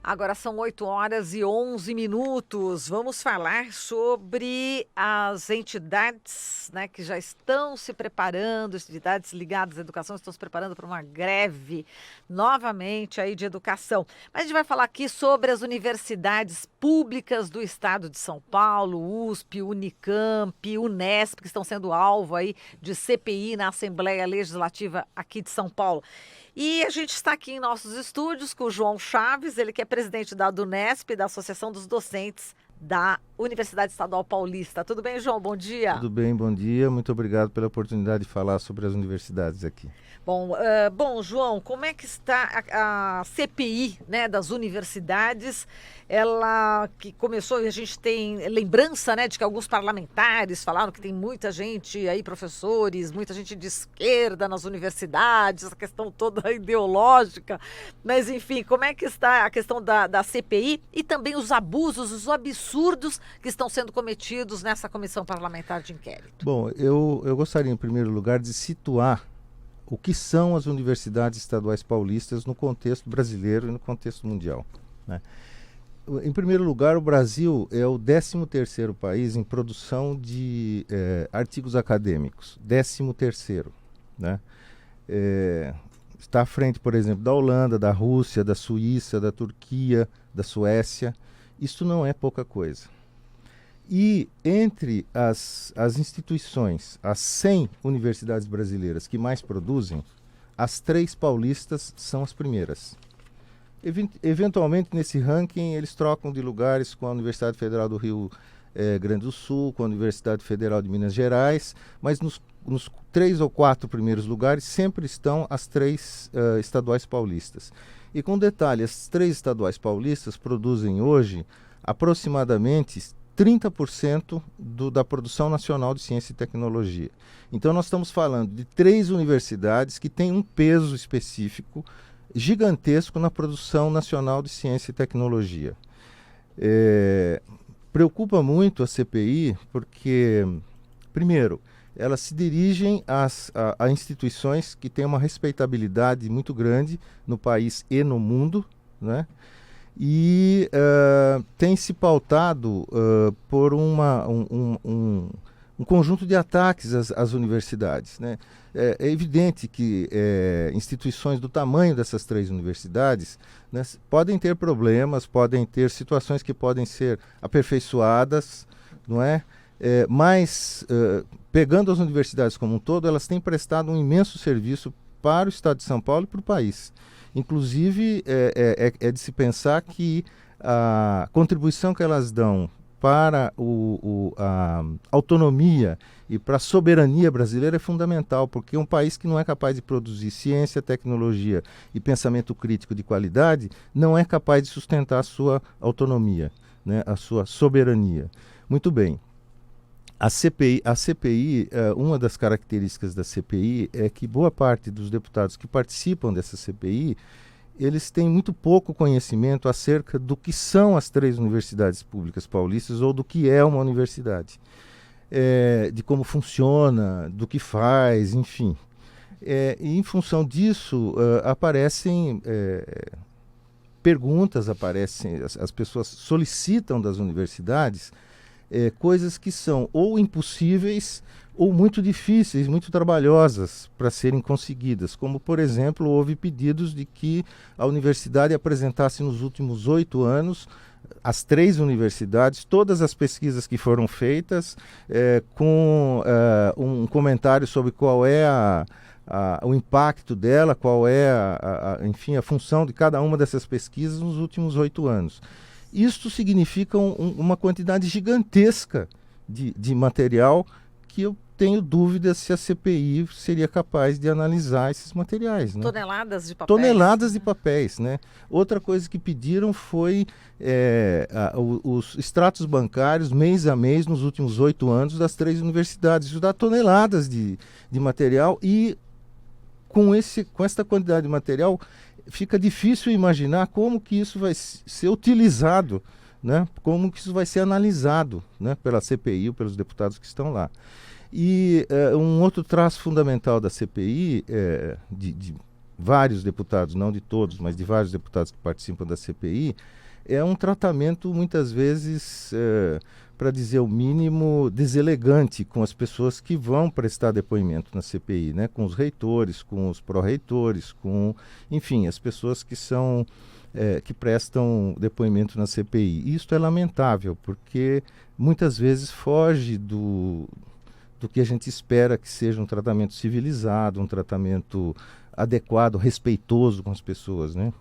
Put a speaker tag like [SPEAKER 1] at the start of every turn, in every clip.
[SPEAKER 1] Agora são 8h11. Vamos falar sobre as entidades, né, que já estão se preparando, entidades ligadas à educação estão se preparando para uma greve novamente aí de educação. Mas a gente vai falar aqui sobre as universidades públicas do estado de São Paulo, USP, Unicamp, Unesp, que estão sendo alvo aí de CPI na Assembleia Legislativa aqui de São Paulo. E a gente está aqui em nossos estúdios com o João Chaves, ele que é presidente da Unesp, da Associação dos Docentes da Universidade Estadual Paulista. Tudo bem, João? Bom dia.
[SPEAKER 2] Tudo bem, bom dia. Muito obrigado pela oportunidade de falar sobre as universidades aqui.
[SPEAKER 1] Bom, João, como é que está a CPI, né, das universidades? Ela que começou, e a gente tem lembrança, né, de que alguns parlamentares falaram que tem muita gente aí, professores, muita gente de esquerda nas universidades, essa questão toda ideológica. Mas, enfim, como é que está a questão da CPI e também os abusos, os absurdos que estão sendo cometidos nessa comissão parlamentar de inquérito?
[SPEAKER 2] Bom, eu gostaria, em primeiro lugar, de situar o que são as universidades estaduais paulistas no contexto brasileiro e no contexto mundial, né? Em primeiro lugar, o Brasil é o 13º país em produção de artigos acadêmicos. 13º, né? Está à frente, por exemplo, da Holanda, da Rússia, da Suíça, da Turquia, da Suécia. Isso não é pouca coisa. E entre as instituições, as 100 universidades brasileiras que mais produzem, as 3 paulistas são as primeiras. Eventualmente, nesse ranking, eles trocam de lugares com a Universidade Federal do Rio Grande do Sul, com a Universidade Federal de Minas Gerais, mas nos 3 ou 4 primeiros lugares sempre estão as 3 estaduais paulistas. E com detalhe, as 3 estaduais paulistas produzem hoje aproximadamente 30% da produção nacional de ciência e tecnologia. Então nós estamos falando de 3 universidades que têm um peso específico gigantesco na produção nacional de ciência e tecnologia. Preocupa muito a CPI porque, primeiro, elas se dirigem a instituições que têm uma respeitabilidade muito grande no país e no mundo, né? E tem se pautado por um conjunto de ataques às universidades, né? É evidente que instituições do tamanho dessas 3 universidades, né, podem ter problemas, podem ter situações que podem ser aperfeiçoadas, não é? Mas, pegando as universidades como um todo, elas têm prestado um imenso serviço para o estado de São Paulo e para o país. Inclusive, é de se pensar que a contribuição que elas dão para a autonomia e para a soberania brasileira é fundamental, porque um país que não é capaz de produzir ciência, tecnologia e pensamento crítico de qualidade não é capaz de sustentar a sua autonomia, né, a sua soberania. Muito bem. A CPI, uma das características da CPI é que boa parte dos deputados que participam dessa CPI, eles têm muito pouco conhecimento acerca do que são as 3 universidades públicas paulistas ou do que é uma universidade, de como funciona, do que faz, enfim. E em função disso, aparecem perguntas, as pessoas solicitam das universidades coisas que são ou impossíveis ou muito difíceis, muito trabalhosas para serem conseguidas, como, por exemplo, houve pedidos de que a universidade apresentasse nos últimos 8 anos, as 3 universidades, todas as pesquisas que foram feitas, com um comentário sobre qual é o impacto dela, qual é enfim, a função de cada uma dessas pesquisas nos últimos 8 anos. Isto significa uma quantidade gigantesca de material que eu tenho dúvidas se a CPI seria capaz de analisar esses materiais, né?
[SPEAKER 1] Toneladas de papéis.
[SPEAKER 2] Toneladas de papéis, né? Outra coisa que pediram foi os extratos bancários mês a mês nos últimos 8 anos das 3 universidades. Isso dá toneladas de material e com esta quantidade de material fica difícil imaginar como que isso vai ser utilizado, né? Como que isso vai ser analisado, né, pela CPI ou pelos deputados que estão lá. E um outro traço fundamental da CPI, de vários deputados, não de todos, mas de vários deputados que participam da CPI, é um tratamento muitas vezes, para dizer o mínimo, deselegante com as pessoas que vão prestar depoimento na CPI, né? Com os reitores, com os pró-reitores, com, enfim, as pessoas que são que prestam depoimento na CPI. Isso é lamentável, porque muitas vezes foge do que a gente espera que seja um tratamento civilizado, um tratamento adequado, respeitoso com as pessoas, né?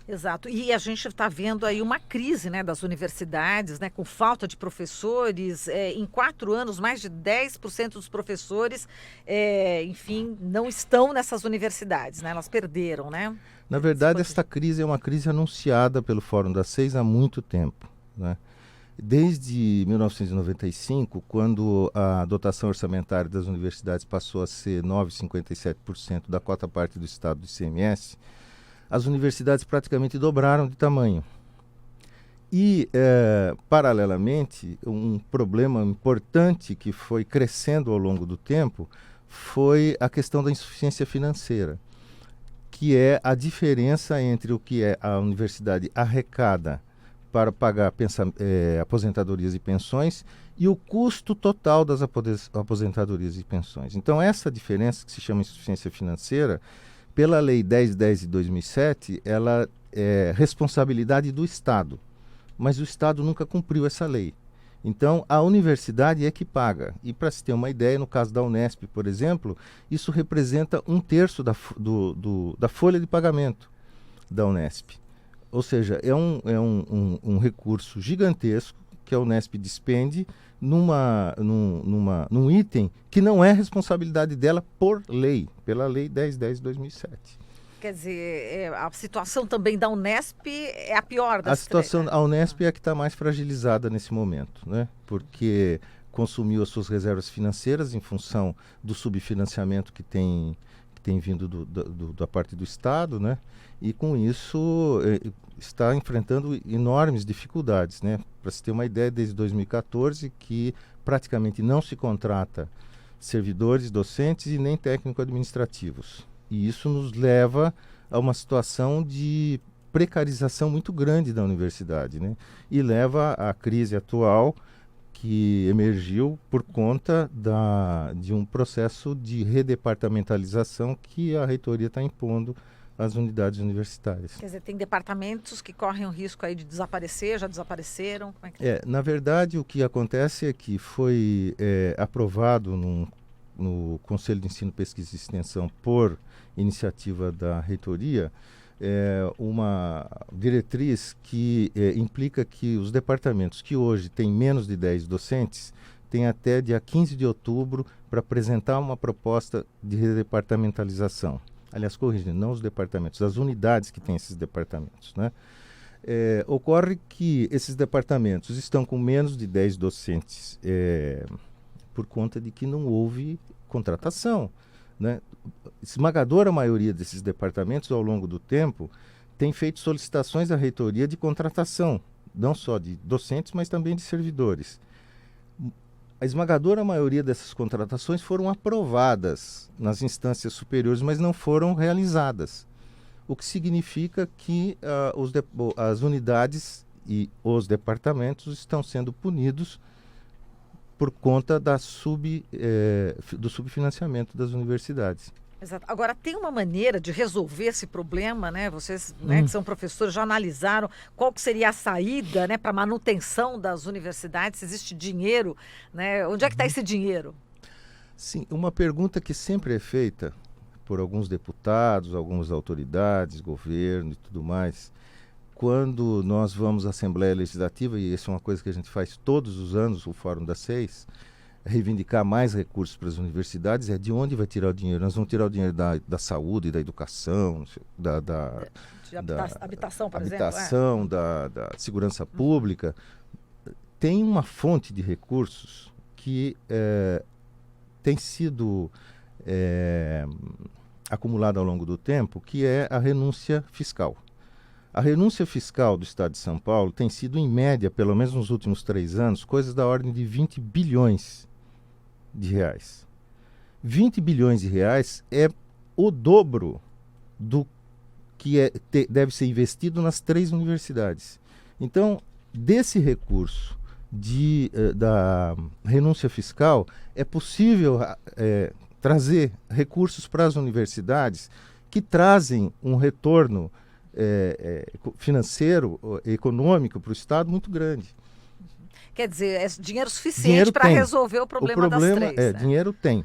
[SPEAKER 1] Exato. E a gente está vendo aí uma crise, né, das universidades, né, com falta de professores. Em 4 anos, mais de 10% dos professores, enfim, não estão nessas universidades, né? Elas perderam, né?
[SPEAKER 2] Na verdade, esta crise é uma crise anunciada pelo Fórum das Seis há muito tempo, né? Desde 1995, quando a dotação orçamentária das universidades passou a ser 9,57% da quota parte do Estado do ICMS, as universidades praticamente dobraram de tamanho. E, paralelamente, um problema importante que foi crescendo ao longo do tempo foi a questão da insuficiência financeira, que é a diferença entre o que a universidade arrecada para pagar aposentadorias e pensões e o custo total das aposentadorias e pensões. Então, essa diferença, que se chama insuficiência financeira, pela Lei 1010 de 2007, ela é responsabilidade do Estado, mas o Estado nunca cumpriu essa lei. Então, a universidade é que paga. E, para se ter uma ideia, no caso da Unesp, por exemplo, isso representa 1/3 da folha de pagamento da Unesp. Ou seja, é um recurso gigantesco que a Unesp despende num item que não é responsabilidade dela por lei, pela Lei 1010 de 2007.
[SPEAKER 1] Quer dizer, a situação também da Unesp é a pior das
[SPEAKER 2] A Unesp é a que está mais fragilizada nesse momento, né? Porque consumiu as suas reservas financeiras em função do subfinanciamento que tem vindo da parte do Estado, né? E com isso está enfrentando enormes dificuldades, né? Para se ter uma ideia, desde 2014 que praticamente não se contrata servidores, docentes e nem técnico-administrativos. E isso nos leva a uma situação de precarização muito grande da universidade, né? E leva à crise atual que emergiu por conta de um processo de redepartamentalização que a reitoria está impondo às unidades universitárias.
[SPEAKER 1] Quer dizer, tem departamentos que correm o risco aí de desaparecer, já desapareceram? Como é que...
[SPEAKER 2] Na verdade, o que acontece é que foi aprovado no Conselho de Ensino, Pesquisa e Extensão, por iniciativa da reitoria, uma diretriz que implica que os departamentos que hoje têm menos de 10 docentes têm até dia 15 de outubro para apresentar uma proposta de redepartamentalização. Aliás, corrigindo, não os departamentos, as unidades que têm esses departamentos, né? Ocorre que esses departamentos estão com menos de 10 docentes por conta de que não houve contratação, né? Esmagadora maioria desses departamentos, ao longo do tempo, tem feito solicitações à reitoria de contratação, não só de docentes, mas também de servidores. A esmagadora maioria dessas contratações foram aprovadas nas instâncias superiores, mas não foram realizadas, o que significa que as unidades e os departamentos estão sendo punidos por conta do subfinanciamento das universidades.
[SPEAKER 1] Exato. Agora, tem uma maneira de resolver esse problema, né? Vocês, né, que são professores, já analisaram qual que seria a saída, né, para a manutenção das universidades? Se existe dinheiro, né? Onde é que está esse dinheiro?
[SPEAKER 2] Sim, uma pergunta que sempre é feita por alguns deputados, algumas autoridades, governo e tudo mais, quando nós vamos à Assembleia Legislativa, e isso é uma coisa que a gente faz todos os anos, o Fórum das Seis, reivindicar mais recursos para as universidades, de onde vai tirar o dinheiro? Nós vamos tirar o dinheiro da saúde, da educação, da
[SPEAKER 1] habitação, por
[SPEAKER 2] exemplo, da segurança pública. Tem uma fonte de recursos que tem sido acumulada ao longo do tempo, que é a renúncia fiscal. A renúncia fiscal do Estado de São Paulo tem sido, em média, pelo menos nos últimos 3 anos, coisas da ordem de 20 bilhões de reais. 20 bilhões de reais é o dobro do que deve ser investido nas 3 universidades. Então, desse recurso da renúncia fiscal, é possível trazer recursos para as universidades que trazem um retorno financeiro, econômico para o Estado muito grande.
[SPEAKER 1] Quer dizer, é dinheiro suficiente para resolver o problema das 3. Né?
[SPEAKER 2] Dinheiro tem.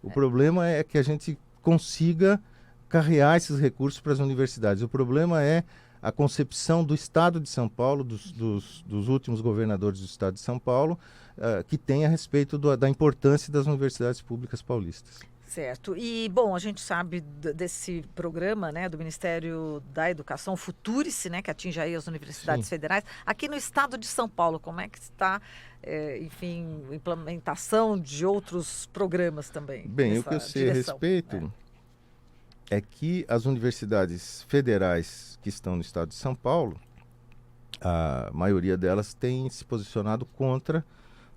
[SPEAKER 2] O problema é que a gente consiga carrear esses recursos para as universidades. O problema é a concepção do Estado de São Paulo, dos últimos governadores do Estado de São Paulo, que tem a respeito da importância das universidades públicas paulistas.
[SPEAKER 1] Certo. E, bom, a gente sabe desse programa, né, do Ministério da Educação, Futurice, né, que atinge aí as universidades federais. Aqui no estado de São Paulo, como é que está, enfim, implementação de outros programas também?
[SPEAKER 2] Bem, o que eu sei a respeito é que as universidades federais que estão no estado de São Paulo, a maioria delas tem se posicionado contra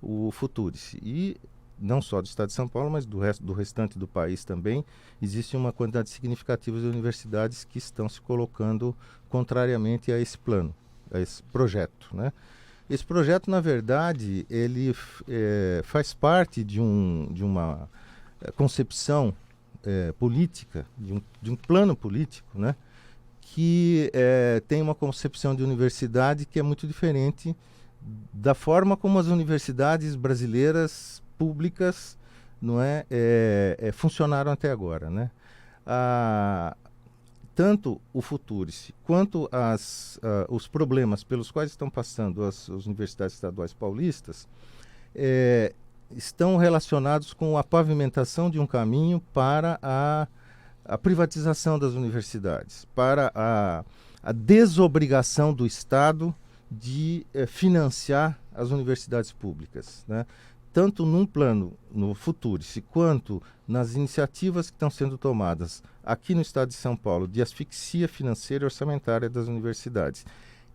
[SPEAKER 2] o Futurice. E não só do estado de São Paulo, mas do restante do país também, existe uma quantidade significativa de universidades que estão se colocando contrariamente a esse plano, a esse projeto, né? Esse projeto, na verdade, ele faz parte de uma concepção política, de um plano político, né? Que tem uma concepção de universidade que é muito diferente da forma como as universidades brasileiras públicas funcionaram até agora, né? Tanto o Futurice quanto os problemas pelos quais estão passando as universidades estaduais paulistas estão relacionados com a pavimentação de um caminho para a privatização das universidades, para a desobrigação do Estado de financiar as universidades públicas, né? Tanto num plano, no Futurice, quanto nas iniciativas que estão sendo tomadas aqui no estado de São Paulo de asfixia financeira e orçamentária das universidades.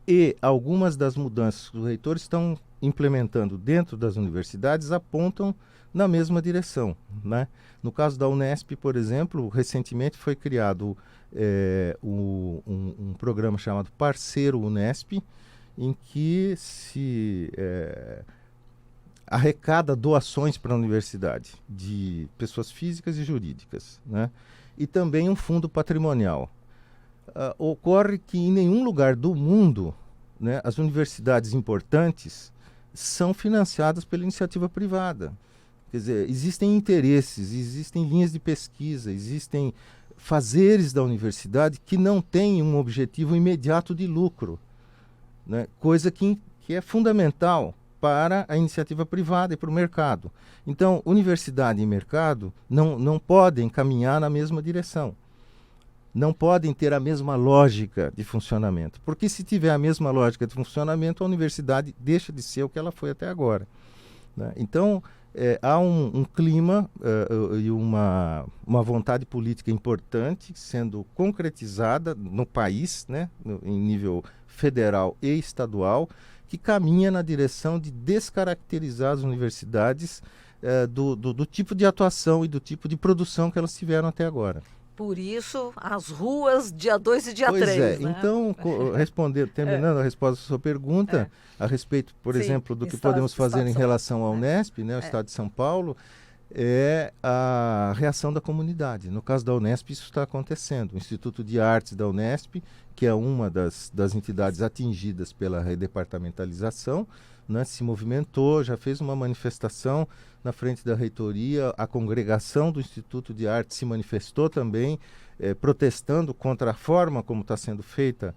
[SPEAKER 2] E algumas das mudanças que os reitores estão implementando dentro das universidades apontam na mesma direção, né? No caso da Unesp, por exemplo, recentemente foi criado um programa chamado Parceiro Unesp, em que se arrecada doações para a universidade de pessoas físicas e jurídicas, né? E também um fundo patrimonial. Ocorre que em nenhum lugar do mundo, né, as universidades importantes são financiadas pela iniciativa privada. Quer dizer, existem interesses, existem linhas de pesquisa, existem fazeres da universidade que não têm um objetivo imediato de lucro, né? Coisa que é fundamental para a iniciativa privada e para o mercado. Então, universidade e mercado não podem caminhar na mesma direção. Não podem ter a mesma lógica de funcionamento. Porque se tiver a mesma lógica de funcionamento, a universidade deixa de ser o que ela foi até agora, né? Então, há um clima e uma vontade política importante sendo concretizada no país, né, em nível federal e estadual, que caminha na direção de descaracterizar as universidades do tipo de atuação e do tipo de produção que elas tiveram até agora.
[SPEAKER 1] Por isso, as ruas dia 2 e dia 3.
[SPEAKER 2] Né? Então, terminando a resposta à sua pergunta, a respeito, por exemplo, do que podemos fazer em relação à Unesp, né, o Estado de São Paulo, é a reação da comunidade. No caso da Unesp, isso está acontecendo. O Instituto de Artes da Unesp, que é uma das entidades atingidas pela redepartamentalização, né, se movimentou, já fez uma manifestação na frente da reitoria. A congregação do Instituto de Arte se manifestou também, protestando contra a forma como está sendo feita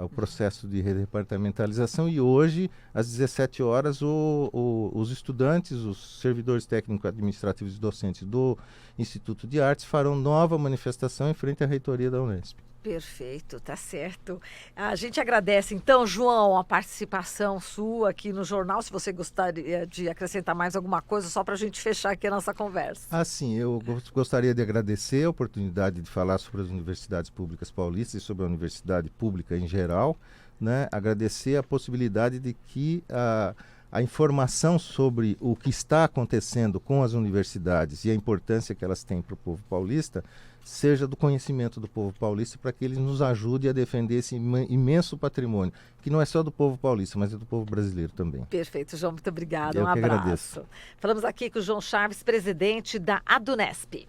[SPEAKER 2] o processo de redepartamentalização. E hoje, às 17 horas, os estudantes, os servidores técnicos administrativos e docentes do Instituto de Artes farão nova manifestação em frente à reitoria da Unesp.
[SPEAKER 1] Perfeito, tá certo. A gente agradece, então, João, a participação sua aqui no jornal. Se você gostaria de acrescentar mais alguma coisa, só para a gente fechar aqui a nossa conversa.
[SPEAKER 2] Sim, eu gostaria de agradecer a oportunidade de falar sobre as universidades públicas paulistas e sobre a universidade pública em geral, né? Agradecer a possibilidade de que a informação sobre o que está acontecendo com as universidades e a importância que elas têm para o povo paulista seja do conhecimento do povo paulista, para que eles nos ajudem a defender esse imenso patrimônio, que não é só do povo paulista, mas é do povo brasileiro também.
[SPEAKER 1] Perfeito, João, muito obrigado.
[SPEAKER 2] Eu
[SPEAKER 1] Um
[SPEAKER 2] que
[SPEAKER 1] abraço.
[SPEAKER 2] agradeço.
[SPEAKER 1] Falamos aqui com o João Chaves, presidente da ADUNESP.